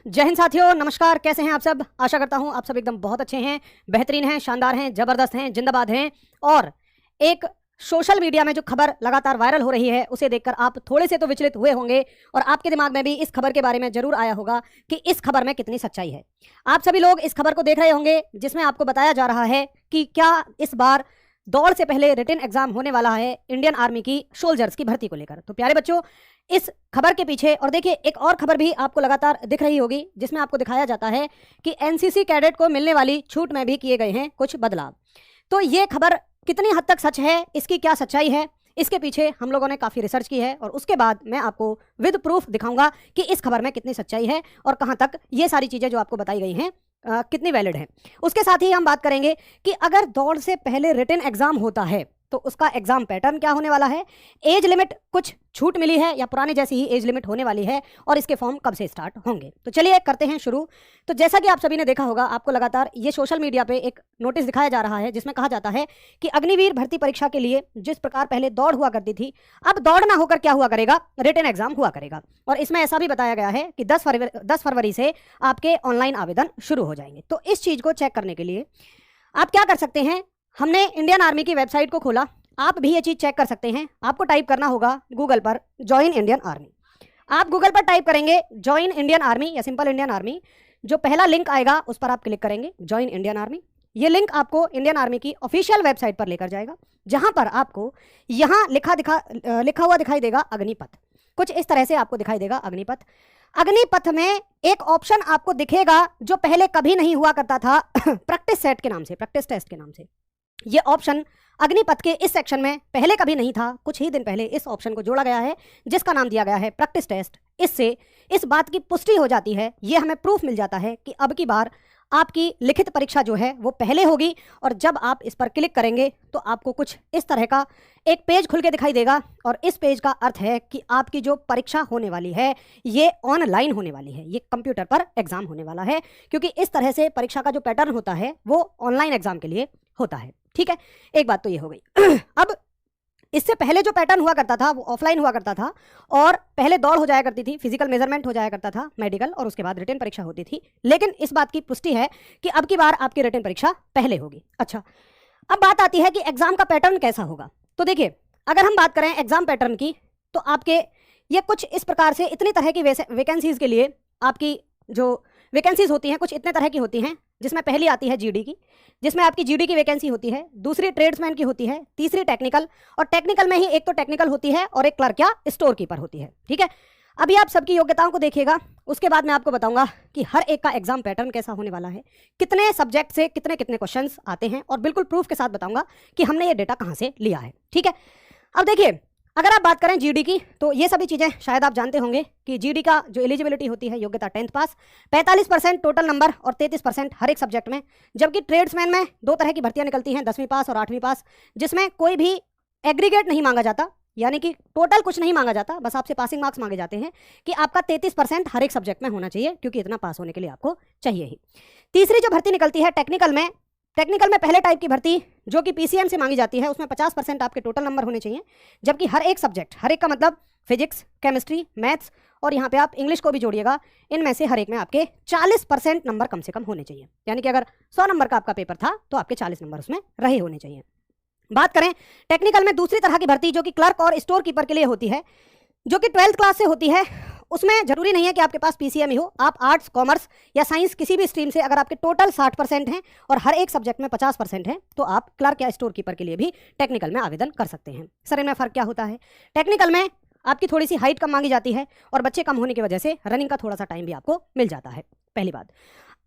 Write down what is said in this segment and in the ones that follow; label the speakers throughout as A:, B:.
A: जय हिंद साथियों, नमस्कार। कैसे हैं आप सब? आशा करता हूं आप सब एकदम बहुत अच्छे हैं, बेहतरीन हैं, शानदार हैं, जबरदस्त हैं, जिंदाबाद हैं। और एक सोशल मीडिया में जो खबर लगातार वायरल हो रही है उसे देखकर आप थोड़े से तो विचलित हुए होंगे और आपके दिमाग में भी इस खबर के बारे में जरूर आया होगा कि इस खबर में कितनी सच्चाई है। आप सभी लोग इस खबर को देख रहे होंगे जिसमें आपको बताया जा रहा है कि क्या इस बार दौड़ से पहले रिटन एग्जाम होने वाला है इंडियन आर्मी की सोल्जर्स की भर्ती को लेकर। तो प्यारे बच्चों, इस खबर के पीछे और देखिए एक और खबर भी आपको लगातार दिख रही होगी जिसमें आपको दिखाया जाता है कि एनसीसी कैडेट को मिलने वाली छूट में भी किए गए हैं कुछ बदलाव। तो ये खबर कितनी हद तक सच है, इसकी क्या सच्चाई है, इसके पीछे हम लोगों ने काफ़ी रिसर्च की है और उसके बाद मैं आपको विद प्रूफ दिखाऊंगा कि इस खबर में कितनी सच्चाई है और कहां तक ये सारी चीज़ें जो आपको बताई गई हैं कितनी वैलिड है। उसके साथ ही हम बात करेंगे कि अगर दौड़ से पहले रिटन एग्जाम होता है तो उसका एग्जाम पैटर्न क्या होने वाला है, एज लिमिट कुछ छूट मिली है या पुराने जैसी ही एज लिमिट होने वाली है और इसके फॉर्म कब से स्टार्ट होंगे। तो चलिए करते हैं शुरू। तो जैसा कि आप सभी ने देखा होगा, आपको लगातार ये सोशल मीडिया पे एक नोटिस दिखाया जा रहा है जिसमें कहा जाता है कि अग्निवीर भर्ती परीक्षा के लिए जिस प्रकार पहले दौड़ हुआ करती थी, अब दौड़ ना होकर क्या हुआ करेगा, रिटन एग्जाम हुआ करेगा। और इसमें ऐसा भी बताया गया है कि 10 फरवरी से आपके ऑनलाइन आवेदन शुरू हो जाएंगे। तो इस चीज़ को चेक करने के लिए आप क्या कर सकते हैं, हमने इंडियन आर्मी की वेबसाइट को खोला। आप भी ये चीज़ चेक कर सकते हैं। आपको टाइप करना होगा गूगल पर ज्वाइन इंडियन आर्मी। आप गूगल पर टाइप करेंगे ज्वाइन इंडियन आर्मी या सिंपल इंडियन आर्मी, जो पहला लिंक आएगा उस पर आप क्लिक करेंगे, ज्वाइन इंडियन आर्मी। ये लिंक आपको इंडियन आर्मी की ऑफिशियल वेबसाइट पर लेकर जाएगा जहां पर आपको यहाँ लिखा हुआ दिखाई देगा अग्निपथ। कुछ इस तरह से आपको दिखाई देगा अग्निपथ। अग्निपथ में एक ऑप्शन आपको दिखेगा जो पहले कभी नहीं हुआ करता था प्रैक्टिस सेट के नाम से, प्रैक्टिस टेस्ट के नाम से। ये ऑप्शन अग्निपथ के इस सेक्शन में पहले कभी नहीं था, कुछ ही दिन पहले इस ऑप्शन को जोड़ा गया है जिसका नाम दिया गया है प्रैक्टिस टेस्ट। इससे इस बात की पुष्टि हो जाती है, ये हमें प्रूफ मिल जाता है कि अब की बार आपकी लिखित परीक्षा जो है वो पहले होगी। और जब आप इस पर क्लिक करेंगे तो आपको कुछ इस तरह का एक पेज खुल के दिखाई देगा और इस पेज का अर्थ है कि आपकी जो परीक्षा होने वाली है ये ऑनलाइन होने वाली है, ये कंप्यूटर पर एग्जाम होने वाला है, क्योंकि इस तरह से परीक्षा का जो पैटर्न होता है वो ऑनलाइन एग्जाम के लिए होता है। ठीक है, एक बात तो ये हो गई। अब इससे पहले जो पैटर्न हुआ करता था वो ऑफलाइन हुआ करता था और पहले दौड़ हो जाया करती थी, फिजिकल मेजरमेंट हो जाया करता था, मेडिकल, और उसके बाद रिटन परीक्षा होती थी। लेकिन इस बात की पुष्टि है कि अब की बार आपकी रिटन परीक्षा पहले होगी। अच्छा, अब बात आती है कि एग्जाम का पैटर्न कैसा होगा। तो देखिए, अगर हम बात करें एग्जाम पैटर्न की तो आपके ये कुछ इस प्रकार से, इतनी तरह की वैकेंसीज के लिए आपकी जो वैकेंसीज होती हैं कुछ इतने तरह की होती हैं, जिसमें पहली आती है जीडी की, जिसमें आपकी जीडी की वैकेंसी होती है, दूसरी ट्रेड्समैन की होती है, तीसरी टेक्निकल, और टेक्निकल में ही एक तो टेक्निकल होती है और एक क्लर्क या स्टोर कीपर होती है। ठीक है, अभी आप सबकी योग्यताओं को देखिएगा, उसके बाद मैं आपको बताऊंगा कि हर एक का एग्जाम पैटर्न कैसा होने वाला है, कितने सब्जेक्ट से कितने कितने क्वेश्चंस आते हैं, और बिल्कुल प्रूफ के साथ बताऊंगा कि हमने ये डेटा कहाँ से लिया है। ठीक है, अब देखिए, अगर आप बात करें जीडी की तो ये सभी चीज़ें शायद आप जानते होंगे कि जीडी का जो एलिजिबिलिटी होती है, योग्यता 10th पास, 45% टोटल नंबर और 33% हर एक सब्जेक्ट में। जबकि ट्रेड्समैन में दो तरह की भर्तियां निकलती हैं, 10वीं पास और 8वीं पास, जिसमें कोई भी एग्रीगेट नहीं मांगा जाता, यानी कि टोटल कुछ नहीं मांगा जाता, बस आपसे पासिंग मार्क्स मांगे जाते हैं कि आपका 33% हर एक सब्जेक्ट में होना चाहिए, क्योंकि इतना पास होने के लिए आपको चाहिए ही। तीसरी जो भर्ती निकलती है टेक्निकल में, टेक्निकल में पहले टाइप की भर्ती जो कि पीसीएम से मांगी जाती है, उसमें 50% आपके टोटल नंबर होने चाहिए। जबकि हर एक सब्जेक्ट, हर एक का मतलब फिजिक्स, केमिस्ट्री, मैथ्स, और यहाँ पे आप इंग्लिश को भी जोड़िएगा, इनमें से हर एक में आपके 40% नंबर कम से कम होने चाहिए। यानी कि अगर 100 नंबर का आपका पेपर था तो आपके 40 नंबर उसमें रहे होने चाहिए। बात करें टेक्निकल में दूसरी तरह की भर्ती जो कि क्लर्क और स्टोर कीपर के लिए होती है, जो कि 12th क्लास से होती है। उसमें जरूरी नहीं है कि आपके पास पीसीएम ही हो, आप आर्ट्स, कॉमर्स या साइंस किसी भी स्ट्रीम से, अगर आपके टोटल 60% हैं और हर एक सब्जेक्ट में 50% है तो आप क्लर्क या स्टोर कीपर के लिए भी टेक्निकल में आवेदन कर सकते हैं। सर, इनमें फ़र्क क्या होता है? टेक्निकल में आपकी थोड़ी सी हाइट कम मांगी जाती है और बच्चे कम होने की वजह से रनिंग का थोड़ा सा टाइम भी आपको मिल जाता है, पहली बात।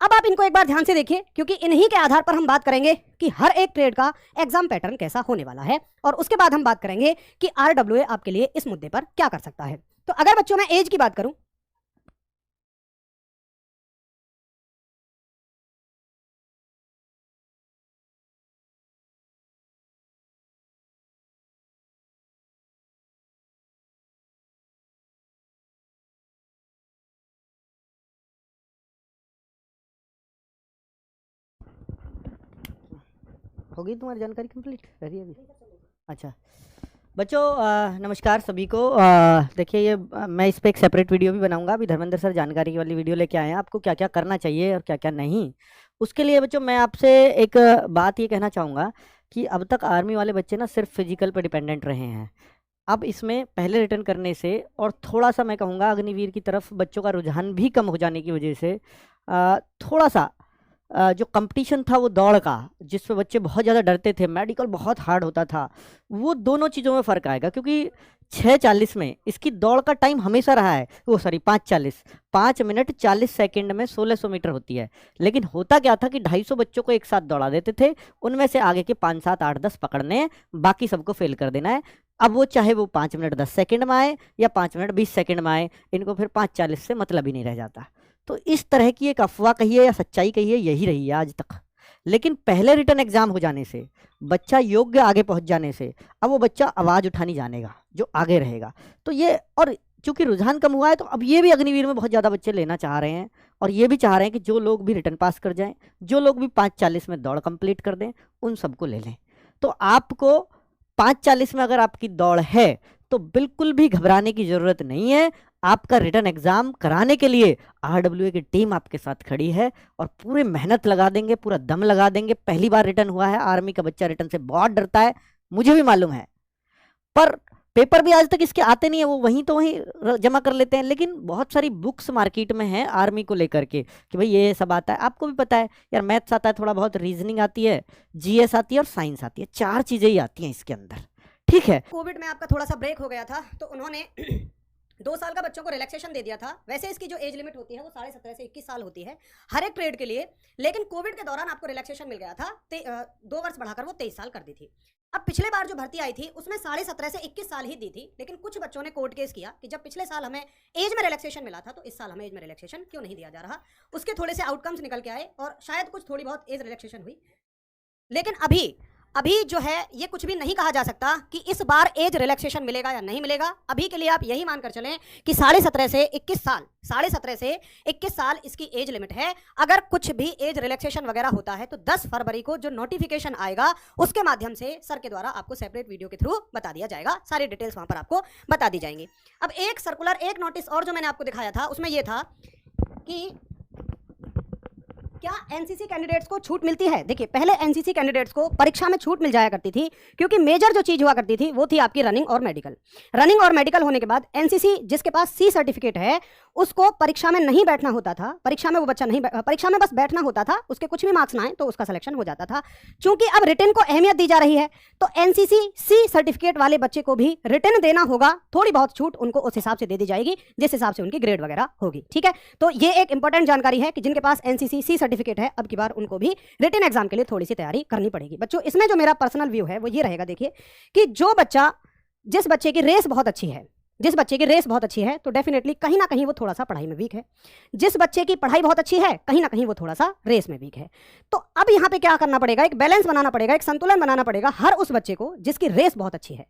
A: अब आप इनको एक बार ध्यान से देखिए, क्योंकि इन्हीं के आधार पर हम बात करेंगे कि हर एक ट्रेड का एग्जाम पैटर्न कैसा होने वाला है, और उसके बाद हम बात करेंगे कि आरडब्ल्यूए आपके लिए इस मुद्दे पर क्या कर सकता है। तो अगर बच्चों में एज की बात करूं, हो गई तुम्हारी जानकारी कंप्लीट? रही अभी? अच्छा,
B: बच्चों नमस्कार सभी को। देखिए ये मैं इस पे एक सेपरेट वीडियो भी बनाऊंगा। अभी धर्मेंद्र सर जानकारी वाली वीडियो लेके आए हैं, आपको क्या क्या करना चाहिए और क्या क्या नहीं। उसके लिए बच्चों मैं आपसे एक बात ये कहना चाहूँगा कि अब तक आर्मी वाले बच्चे ना सिर्फ फिजिकल पर डिपेंडेंट रहे हैं। अब इसमें पहले रिटर्न करने से और थोड़ा सा मैं कहूँगा अग्निवीर की तरफ बच्चों का रुझान भी कम हो जाने की वजह से थोड़ा सा जो कंपटीशन था वो दौड़ का, जिसमें बच्चे बहुत ज़्यादा डरते थे, मेडिकल बहुत हार्ड होता था, वो दोनों चीज़ों में फ़र्क आएगा। क्योंकि 6:40 में इसकी दौड़ का टाइम हमेशा रहा है, वो सॉरी 5:40, 5 मिनट 40 सेकंड में 1600 मीटर होती है। लेकिन होता क्या था कि 250 बच्चों को एक साथ दौड़ा देते थे, उनमें से आगे के 5, 7, 8, 10 पकड़ने हैं, बाकी सबको फेल कर देना है। अब वो चाहे वो 5 मिनट 10 सेकंड में आए या 5 मिनट 20 सेकंड में आए, इनको फिर 5:40 से मतलब ही नहीं रह जाता। तो इस तरह की एक अफवाह कहिए या सच्चाई कहिए, यही रही है आज तक। लेकिन पहले रिटर्न एग्जाम हो जाने से, बच्चा योग्य आगे पहुंच जाने से, अब वो बच्चा आवाज़ उठानी जानेगा जो आगे रहेगा। तो ये, और चूंकि रुझान कम हुआ है तो अब ये भी अग्निवीर में बहुत ज़्यादा बच्चे लेना चाह रहे हैं, और ये भी चाह रहे हैं कि जो लोग भी रिटर्न पास कर जाएं, जो लोग भी 5:40 में दौड़ कंप्लीट कर दें, उन सबको ले लें। तो आपको 5:40 में अगर आपकी दौड़ है तो बिल्कुल भी घबराने की ज़रूरत नहीं है। आपका रिटर्न एग्जाम कराने के लिए RWA की टीम आपके साथ खड़ी है और पूरी मेहनत लगा देंगे, पूरा दम लगा देंगे। पहली बार रिटर्न हुआ है, आर्मी का बच्चा रिटर्न से बहुत डरता है, मुझे भी मालूम है, पर पेपर भी आज तक इसके आते नहीं है, वो वहीं तो वहीं जमा कर लेते हैं। लेकिन बहुत सारी बुक्स मार्केट में हैं आर्मी को लेकर के कि भाई ये सब आता है। आपको भी पता है यार, मैथ्स आता है, थोड़ा बहुत रीजनिंग आती है, GS आती है और साइंस आती है, 4 चीज़ें ही आती हैं इसके अंदर, ठीक है।
A: कोविड में आपका थोड़ा सा ब्रेक हो गया था तो उन्होंने 2 साल का बच्चों को रिलैक्सेशन दे दिया था। वैसे इसकी जो एज लिमिट होती है वो 17.5 से 21 साल होती है हर एक ट्रेड के लिए, लेकिन कोविड के दौरान आपको रिलैक्सेशन मिल गया था 2 वर्ष बढ़ाकर वो 23 साल कर दी थी। अब पिछले बार जो भर्ती आई थी उसमें 17.5 से 21 साल ही दी थी, लेकिन कुछ बच्चों ने कोर्ट केस किया कि जब पिछले साल हमें एज में रिलैक्सेशन मिला था तो इस साल हमें एज में रिलैक्सेशन क्यों नहीं दिया जा रहा। उसके थोड़े से आउटकम्स निकल के आए और शायद कुछ थोड़ी बहुत एज रिलैक्सेशन हुई। लेकिन अभी जो है ये कुछ भी नहीं कहा जा सकता कि इस बार एज रिलैक्सेशन मिलेगा या नहीं मिलेगा। अभी के लिए आप यही मानकर चलें कि 17.5 से 21 साल इसकी एज लिमिट है। अगर कुछ भी एज रिलैक्सेशन वगैरह होता है तो 10 फरवरी को जो नोटिफिकेशन आएगा उसके माध्यम से सर के द्वारा आपको सेपरेट वीडियो के थ्रू बता दिया जाएगा, सारी डिटेल्स वहां पर आपको बता दी जाएंगी। अब एक सर्कुलर, एक नोटिस और जो मैंने आपको दिखाया था उसमें यह था कि क्या एनसीसी कैंडिडेट्स को छूट मिलती है। देखिए पहले एनसीसी कैंडिडेट्स को परीक्षा में छूट मिल जाया करती थी, क्योंकि मेजर जो चीज हुआ करती थी वो थी आपकी रनिंग और मेडिकल। रनिंग और मेडिकल होने के बाद एनसीसी जिसके पास C सर्टिफिकेट है उसको परीक्षा में नहीं बैठना होता था। परीक्षा में वो बच्चा नहीं, परीक्षा में बस बैठना होता था, उसके कुछ भी मार्क्स ना आए तो उसका सिलेक्शन हो जाता था। चूंकि अब रिटन को अहमियत दी जा रही है तो एनसीसी C सर्टिफिकेट वाले बच्चे को भी रिटन देना होगा। थोड़ी बहुत छूट उनको उस हिसाब से दे दी जाएगी जिस हिसाब से उनकी ग्रेड वगैरह होगी, ठीक है। तो ये एक इंपॉर्टेंट जानकारी है कि जिनके पास एनसीसी C सर्टिफिकेट है अब की बार उनको भी रिटन एग्जाम के लिए थोड़ी सी तैयारी करनी पड़ेगी। बच्चों इसमें जो मेरा पर्सनल व्यू है वो ये रहेगा, देखिए कि जो बच्चा, जिस बच्चे की रेस बहुत अच्छी है, जिस बच्चे की रेस बहुत अच्छी है तो डेफिनेटली कहीं ना कहीं वो थोड़ा सा पढ़ाई में वीक है। जिस बच्चे की पढ़ाई बहुत अच्छी है कहीं ना कहीं वो थोड़ा सा रेस में वीक है। तो अब यहाँ पे क्या करना पड़ेगा, एक बैलेंस बनाना पड़ेगा, एक संतुलन बनाना पड़ेगा हर उस बच्चे को जिसकी रेस बहुत अच्छी है।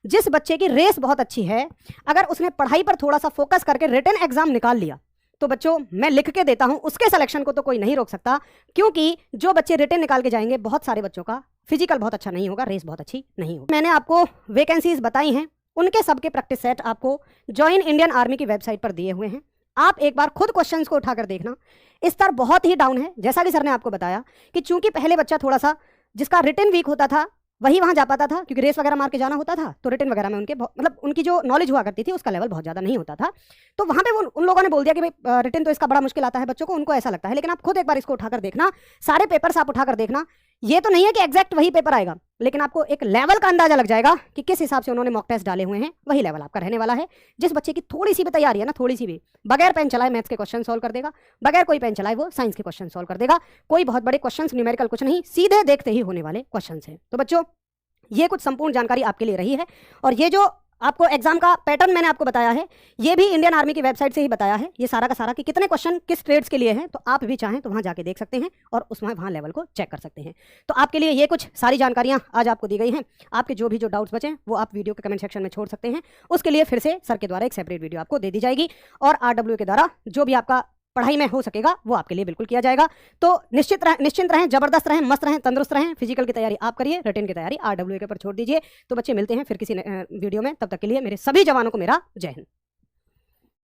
A: जिस बच्चे की रेस बहुत अच्छी है अगर उसने पढ़ाई पर थोड़ा सा फोकस करके रिटन एग्जाम निकाल लिया तो बच्चों मैं लिख के देता हूं उसके सिलेक्शन को तो कोई नहीं रोक सकता, क्योंकि जो बच्चे रिटन निकाल के जाएंगे बहुत सारे बच्चों का फिजिकल बहुत अच्छा नहीं होगा, रेस बहुत अच्छी नहीं होगी। मैंने आपको वैकेंसीज बताई हैं, उनके सबके प्रैक्टिस सेट आपको ज्वाइन इंडियन आर्मी की वेबसाइट पर दिए हुए हैं। आप एक बार खुद क्वेश्चंस को उठाकर देखना। स्तर बहुत ही डाउन है, जैसा कि सर ने आपको बताया कि चूंकि पहले बच्चा थोड़ा सा जिसका रिटन वीक होता था वही वहां जा पाता था, क्योंकि रेस वगैरह मार के जाना होता था तो रिटन वगैरह में उनके मतलब उनकी जो नॉलेज हुआ करती थी उसका लेवल बहुत ज़्यादा नहीं होता था। तो वहां पे वो उन लोगों ने बोल दिया कि भाई रिटन तो इसका बड़ा मुश्किल आता है बच्चों को, उनको ऐसा लगता है। लेकिन आप खुद एक बार इसको उठाकर देखना, सारे पेपर्स आप उठाकर देखना, ये तो नहीं है कि एग्जैक्ट वही पेपर आएगा, लेकिन आपको एक लेवल का अंदाजा लग जाएगा कि किस हिसाब से उन्होंने मॉक टेस्ट डाले हुए हैं, वही लेवल आपका रहने वाला है। जिस बच्चे की थोड़ी सी भी तैयारी है ना, थोड़ी सी भी, बगैर पेन चलाए मैथ्स के क्वेश्चन सॉल्व कर देगा, बगैर कोई पेन चलाए वो साइंस के क्वेश्चन सॉल्व कर देगा। कोई बहुत बड़े क्वेश्चन न्यूमेरिकल कुछ नहीं, सीधे देखते ही होने वाले क्वेश्चन हैं। तो बच्चों ये कुछ संपूर्ण जानकारी आपके लिए रही है, और ये जो आपको एग्जाम का पैटर्न मैंने आपको बताया है ये भी इंडियन आर्मी की वेबसाइट से ही बताया है, ये सारा का सारा कि कितने क्वेश्चन किस ट्रेड्स के लिए हैं। तो आप भी चाहें तो वहां जाके देख सकते हैं और उसमें वहां लेवल को चेक कर सकते हैं। तो आपके लिए ये कुछ सारी जानकारियां आज आपको दी गई हैं। आपके जो डाउट्स बचे वो आप वीडियो के कमेंट सेक्शन में छोड़ सकते हैं, उसके लिए फिर से सर के द्वारा एक सेपरेट वीडियो आपको दे दी जाएगी, और RWA के द्वारा जो भी आपका पढ़ाई में हो सकेगा वो आपके लिए बिल्कुल किया जाएगा। तो निश्चिंत रहें, जबरदस्त रहें, मस्त रहें, तंदुरुस्त रहें। फिजिकल की तैयारी आप करिए, रिटन की तैयारी RWA के ऊपर छोड़ दीजिए। तो बच्चे मिलते हैं फिर किसी वीडियो में, तब तक के लिए मेरे सभी जवानों को मेरा जय हिंद।